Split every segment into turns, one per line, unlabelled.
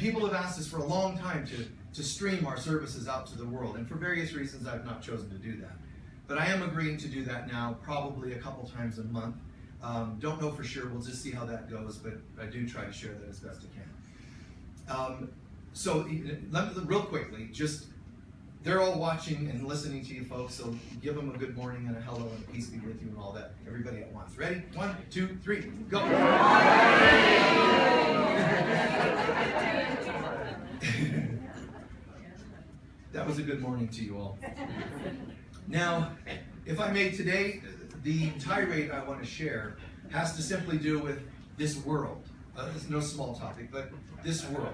People have asked us for a long time to stream our services out to the world, and for various reasons I've not chosen to do that. But I am agreeing to do that now, probably a couple times a month. Don't know for sure, we'll just see how that goes, but I do try to share that as best I can. So real quickly, just, they're all watching and listening to you folks, so give them a good morning and a hello and a peace be with you and all that. Everybody at once. Ready? 1, 2, 3, go! That was a good morning to you all. Now, if I may today, the tirade I want to share has to simply do with this world. It's no small topic, but this world.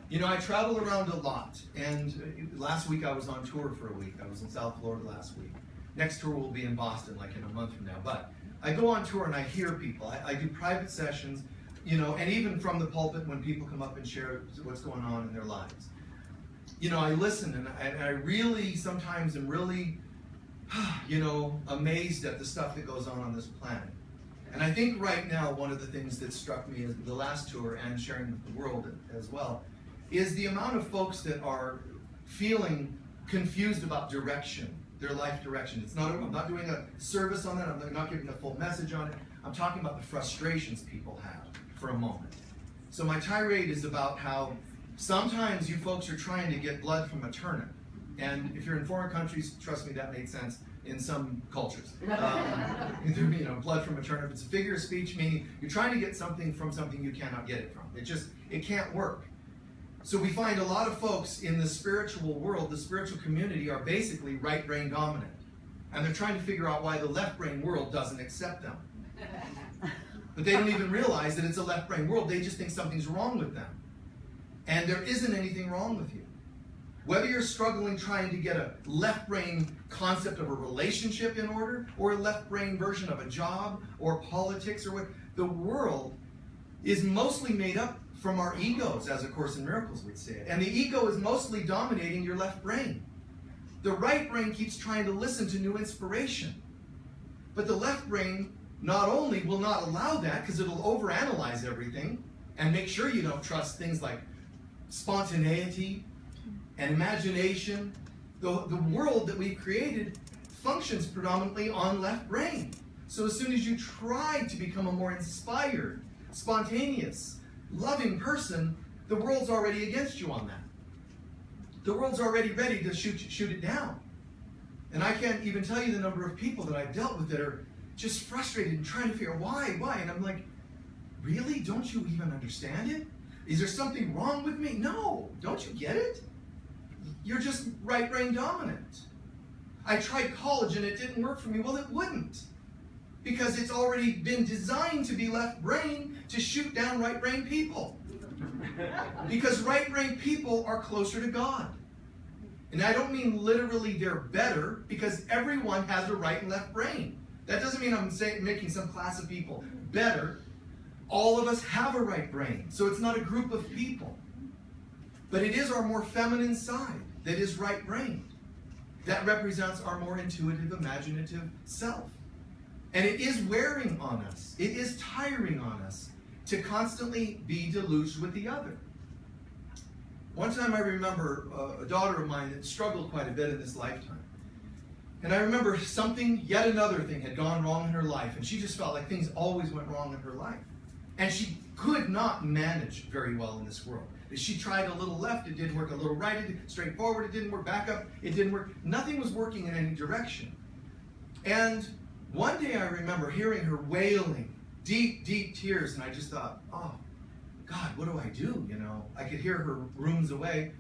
You know, I travel around a lot, and last week I was on tour for a week. I was in South Florida last week. Next tour will be in Boston, like in a month from now. But I go on tour and I hear people. I do private sessions, you know, and even from the pulpit when people come up and share what's going on in their lives. You know, I listen, and I really sometimes am really, you know, amazed at the stuff that goes on this planet. And I think right now one of the things that struck me is the last tour and sharing with the world as well, is the amount of folks that are feeling confused about direction, their life direction. It's not, I'm not doing a service on that, I'm not giving a full message on it. I'm talking about the frustrations people have for a moment. So my tirade is about how sometimes you folks are trying to get blood from a turnip. And if you're in foreign countries, trust me, that made sense in some cultures. You know, blood from a turnip. It's a figure of speech, meaning you're trying to get something from something you cannot get it from. It can't work. So we find a lot of folks in the spiritual world, the spiritual community, are basically right brain dominant. And they're trying to figure out why the left brain world doesn't accept them. But they don't even realize that it's a left brain world. They just think something's wrong with them. And there isn't anything wrong with you. Whether you're struggling trying to get a left brain concept of a relationship in order, or a left brain version of a job, or politics, or what, the world is mostly made up from our egos, as A Course in Miracles would say it. And the ego is mostly dominating your left brain. The right brain keeps trying to listen to new inspiration. But the left brain not only will not allow that, because it'll overanalyze everything, and make sure you don't trust things like spontaneity and imagination. The world that we've created functions predominantly on left brain. So as soon as you try to become a more inspired, spontaneous, loving person, the world's already against you on that. The world's already ready to shoot it down. And I can't even tell you the number of people that I've dealt with that are just frustrated and trying to figure out why? And I'm like, really? Don't you even understand it? Is there something wrong with me? No, don't you get it? You're just right brain dominant. I tried college and it didn't work for me. Well, it wouldn't. Because it's already been designed to be left brain to shoot down right brain people. Because right brain people are closer to God. And I don't mean literally they're better, because everyone has a right and left brain. That doesn't mean I'm making some class of people better. All of us have a right brain. So it's not a group of people. But it is our more feminine side that is right brain. That represents our more intuitive, imaginative self. And it is wearing on us. It is tiring on us to constantly be deluged with the other. One time I remember a daughter of mine that struggled quite a bit in this lifetime. And I remember yet another thing had gone wrong in her life, and she just felt like things always went wrong in her life. And she could not manage very well in this world. She tried a little left, it didn't work, a little right, straight forward, it didn't work, back up, it didn't work. Nothing was working in any direction. And one day I remember hearing her wailing, deep, deep tears, and I just thought, oh, God, what do I do? You know, I could hear her rooms away.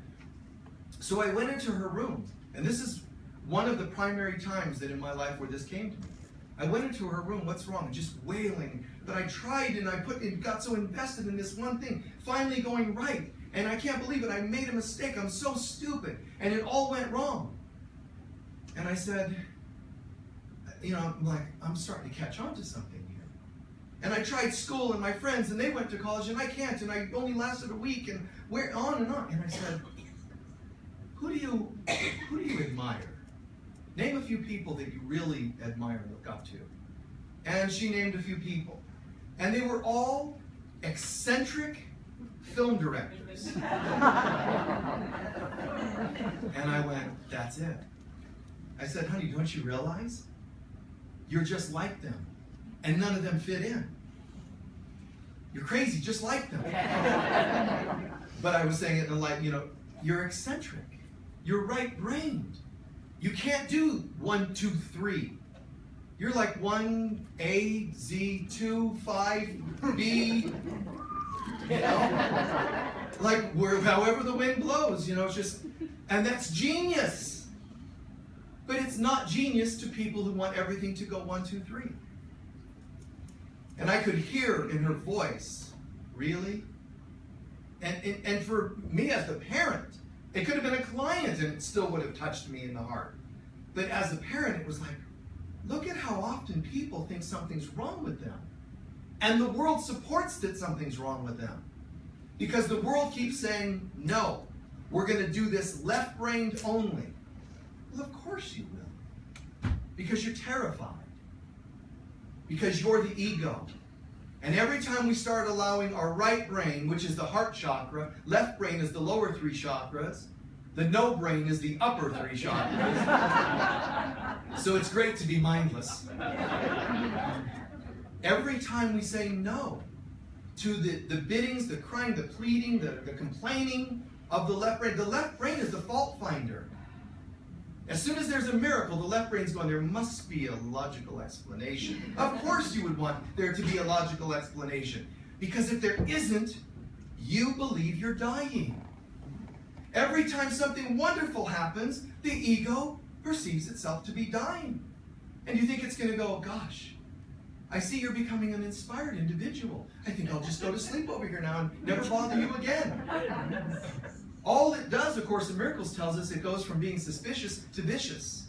So I went into her room, and this is one of the primary times that in my life where this came to me. I went into her room, what's wrong? Just wailing. But I tried and got so invested in this one thing, finally going right. And I can't believe it, I made a mistake, I'm so stupid. And it all went wrong. And I said, you know, I'm starting to catch on to something here. And I tried school and my friends, and they went to college, and I can't, and I only lasted a week, and we're on and on. And I said, who do you admire? Name a few people that you really admire and look up to. And she named a few people. And they were all eccentric, film directors. And I went, that's it. I said, honey, don't you realize? You're just like them. And none of them fit in. You're crazy, just like them. But I was saying it in the light, you're eccentric. You're right-brained. You can't do 1, 2, 3. You're like 1A, Z, 2, 5, B, like however the wind blows, it's just, and that's genius. But it's not genius to people who want everything to go 1, 2, 3. And I could hear in her voice, really? And for me as the parent, it could have been a client and it still would have touched me in the heart. But as a parent, it was like, look at how often people think something's wrong with them. And the world supports that something's wrong with them. Because the world keeps saying, no, we're going to do this left-brained only. Well, of course you will. Because you're terrified. Because you're the ego. And every time we start allowing our right brain, which is the heart chakra, left brain is the lower 3 chakras, the no brain is the upper 3 chakras. So it's great to be mindless. Every time we say no to the biddings, the crying, the pleading, the complaining of the left brain is the fault finder. As soon as there's a miracle, the left brain's going, there must be a logical explanation. Of course you would want there to be a logical explanation. Because if there isn't, you believe you're dying. Every time something wonderful happens, the ego perceives itself to be dying. And you think it's going to go, gosh, I see you're becoming an inspired individual. I think I'll just go to sleep over here now and never bother you again. All it does, of course, in Miracles tells us it goes from being suspicious to vicious.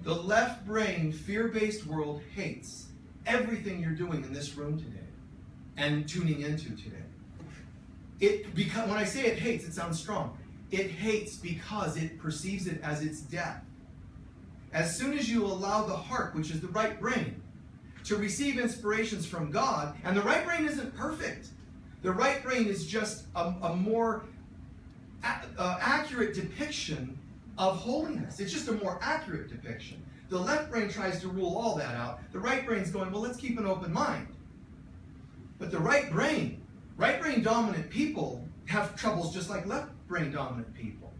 The left brain, fear-based world hates everything you're doing in this room today and tuning into today. When I say it hates, it sounds strong. It hates because it perceives it as its death. As soon as you allow the heart, which is the right brain, to receive inspirations from God, and the right brain isn't perfect. The right brain is just a more accurate depiction of holiness. It's just a more accurate depiction. The left brain tries to rule all that out. The right brain's going, well, let's keep an open mind. But the right brain dominant people have troubles just like left brain dominant people.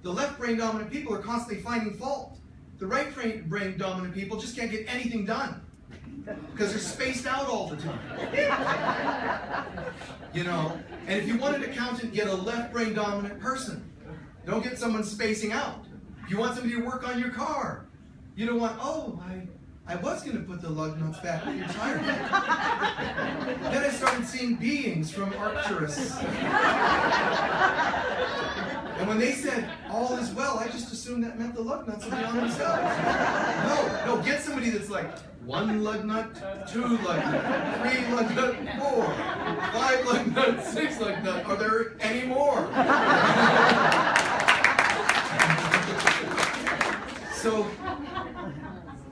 The left brain dominant people are constantly finding fault. The right brain dominant people just can't get anything done because they're spaced out all the time. And if you want an accountant, get a left brain dominant person. Don't get someone spacing out. If you want somebody to work on your car, you don't want, I was going to put the lug nuts back with your tire. Then I started seeing beings from Arcturus. And when they said, all is well, I just assumed that meant the lug nuts would be on themselves. No, get somebody that's like, 1 lug nut, 2 lug nut, 3 lug nut, 4, 5 lug nut, 6 lug nut. Are there any more?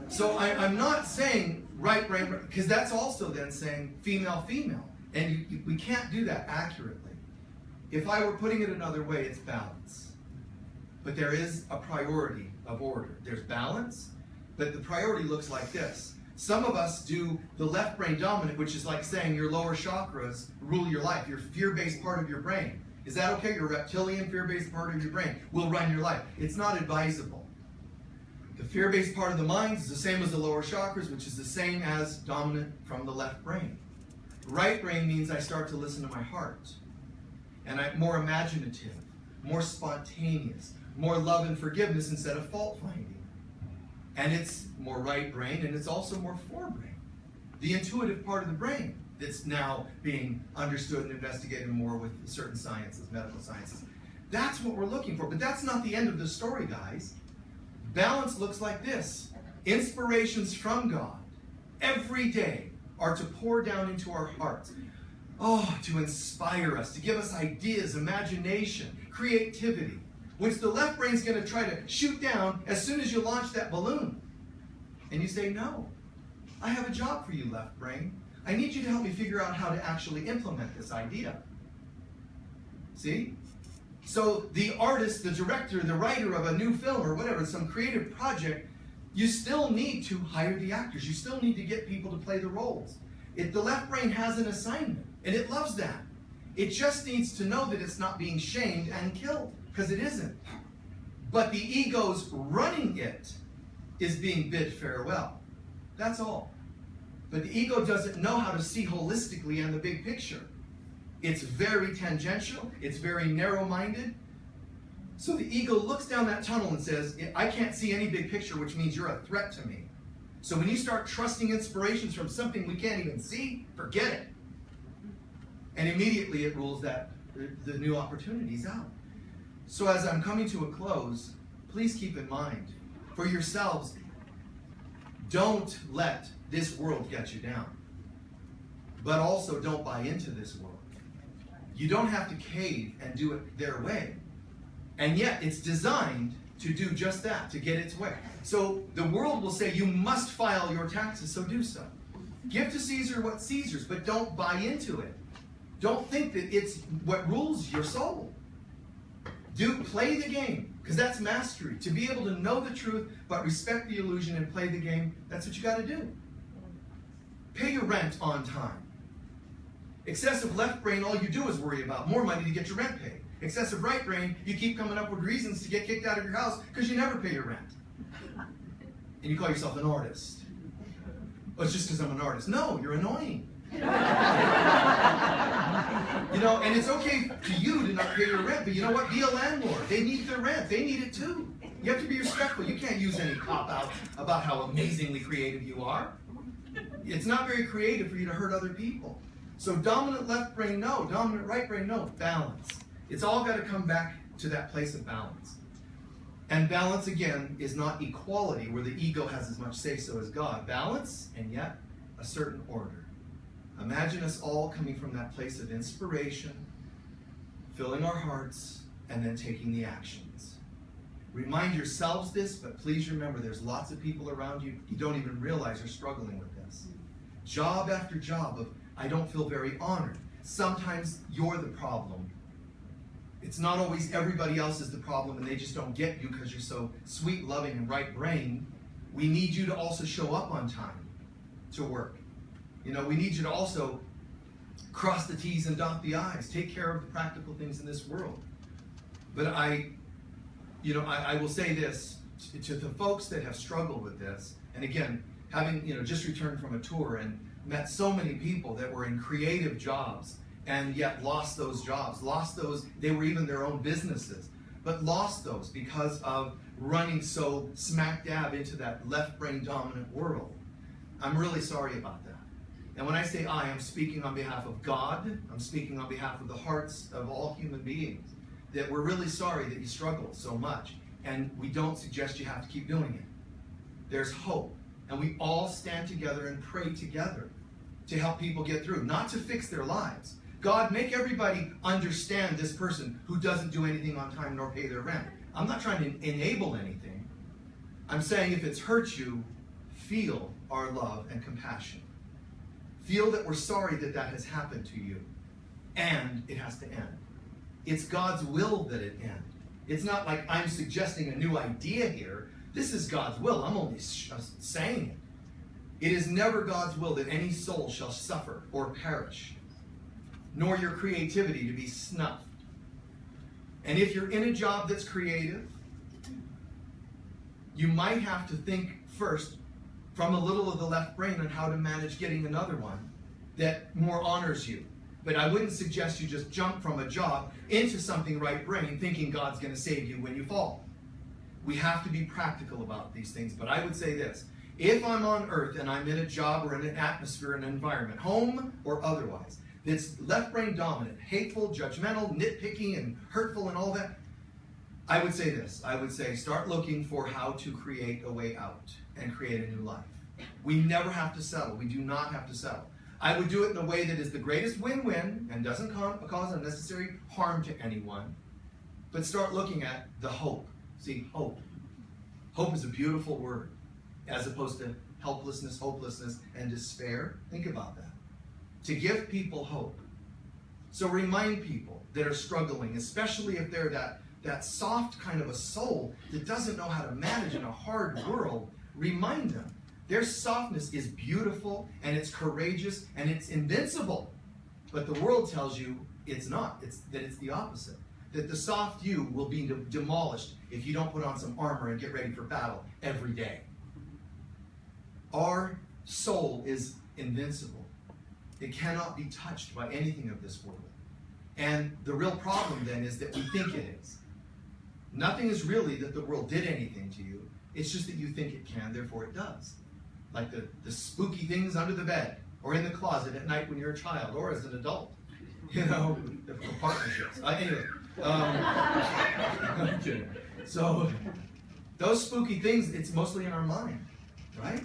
So I'm not saying right brain, because that's also then saying female. And we can't do that accurately. If I were putting it another way, it's balance. But there is a priority of order. There's balance, but the priority looks like this. Some of us do the left brain dominant, which is like saying your lower chakras rule your life, your fear-based part of your brain. Is that okay? Your reptilian fear-based part of your brain will run your life. It's not advisable. The fear-based part of the mind is the same as the lower chakras, which is the same as dominant from the left brain. Right brain means I start to listen to my heart. And I'm more imaginative, more spontaneous, more love and forgiveness instead of fault finding. And it's more right brain, and it's also more forebrain. The intuitive part of the brain that's now being understood and investigated more with certain sciences, medical sciences. That's what we're looking for. But that's not the end of the story, guys. Balance looks like this. Inspirations from God every day are to pour down into our hearts. To inspire us, to give us ideas, imagination, creativity, which the left brain's going to try to shoot down as soon as you launch that balloon. And you say, no, I have a job for you, left brain. I need you to help me figure out how to actually implement this idea. See? So the artist, the director, the writer of a new film or whatever, some creative project, you still need to hire the actors. You still need to get people to play the roles. The left brain has an assignment, and it loves that. It just needs to know that it's not being shamed and killed, because it isn't. But the ego's running it is being bid farewell. That's all. But the ego doesn't know how to see holistically and the big picture. It's very tangential. It's very narrow-minded. So the ego looks down that tunnel and says, I can't see any big picture, which means you're a threat to me. So when you start trusting inspirations from something we can't even see, forget it. And immediately it rules that the new opportunities out. So as I'm coming to a close, please keep in mind, for yourselves, don't let this world get you down. But also don't buy into this world. You don't have to cave and do it their way. And yet it's designed to do just that, to get its way. So the world will say you must file your taxes, so do so. Give to Caesar what's Caesar's, but don't buy into it. Don't think that it's what rules your soul. Play the game, because that's mastery. To be able to know the truth, but respect the illusion and play the game, that's what you got to do. Pay your rent on time. Excessive left brain, all you do is worry about more money to get your rent paid. Excessive right brain, you keep coming up with reasons to get kicked out of your house because you never pay your rent. And you call yourself an artist. Oh, it's just because I'm an artist. No, you're annoying. You know, and it's okay to you to not pay your rent, but you know what? Be a landlord. They need their rent. They need it too. You have to be respectful. You can't use any cop-out about how amazingly creative you are. It's not very creative for you to hurt other people. So dominant left brain, no. Dominant right brain, no. Balance. It's all got to come back to that place of balance. And balance, again, is not equality, where the ego has as much say-so as God. Balance, and yet a certain order. Imagine us all coming from that place of inspiration, filling our hearts, and then taking the actions. Remind yourselves this, but please remember there's lots of people around you you don't even realize are struggling with this. Job after job of, I don't feel very honored. Sometimes you're the problem. It's not always everybody else is the problem and they just don't get you because you're so sweet, loving, and right-brained. We need you to also show up on time to work. You know, we need you to also cross the T's and dot the I's. Take care of the practical things in this world. But I will say this to the folks that have struggled with this, and again, having just returned from a tour and met so many people that were in creative jobs and yet lost those jobs, they were even their own businesses, but lost those because of running so smack dab into that left brain dominant world. I'm really sorry about that. And when I say I'm speaking on behalf of God, I'm speaking on behalf of the hearts of all human beings, that we're really sorry that you struggled so much. And we don't suggest you have to keep doing it. There's hope. And we all stand together and pray together to help people get through, not to fix their lives. God, make everybody understand this person who doesn't do anything on time nor pay their rent. I'm not trying to enable anything. I'm saying if it's hurt you, feel our love and compassion. Feel that we're sorry that that has happened to you. And it has to end. It's God's will that it end. It's not like I'm suggesting a new idea here. This is God's will. I'm only saying it. It is never God's will that any soul shall suffer or perish, nor your creativity to be snuffed. And if you're in a job that's creative, you might have to think first from a little of the left brain on how to manage getting another one that more honors you. But I wouldn't suggest you just jump from a job into something right brain thinking God's going to save you when you fall. We have to be practical about these things. But I would say this. If I'm on earth and I'm in a job or in an atmosphere, an environment, home or otherwise, that's left brain dominant, hateful, judgmental, nitpicking, and hurtful and all that, I would say this. I would say start looking for how to create a way out and create a new life. We never have to settle. We do not have to settle. I would do it in a way that is the greatest win-win and doesn't cause unnecessary harm to anyone. But start looking at the hope. See, hope. Hope is a beautiful word, as opposed to helplessness, hopelessness, and despair. Think about that. To give people hope. So remind people that are struggling, especially if they're that soft kind of a soul that doesn't know how to manage in a hard world, remind them their softness is beautiful and it's courageous and it's invincible. But the world tells you it's not. It's the opposite. That the soft you will be demolished if you don't put on some armor and get ready for battle every day. Our soul is invincible. It cannot be touched by anything of this world. And the real problem then is that we think it is. Nothing is really that the world did anything to you. It's just that you think it can, therefore it does. Like the spooky things under the bed, or in the closet at night when you're a child, or as an adult. You know, the partnerships. Anyway. I'm kidding. So, those spooky things, it's mostly in our mind, right?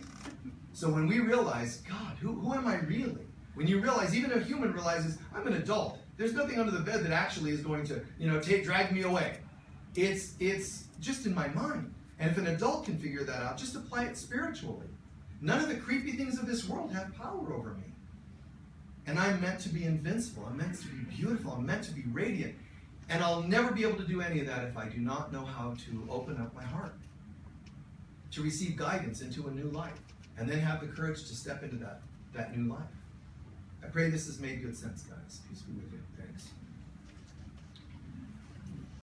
So when we realize, God, who am I really? When you realize, even a human realizes, I'm an adult. There's nothing under the bed that actually is going to, drag me away. It's just in my mind. And if an adult can figure that out, just apply it spiritually. None of the creepy things of this world have power over me. And I'm meant to be invincible. I'm meant to be beautiful. I'm meant to be radiant. And I'll never be able to do any of that if I do not know how to open up my heart, to receive guidance into a new life, and then have the courage to step into that new life. I pray this has made good sense, guys. Peace be with you. Thanks.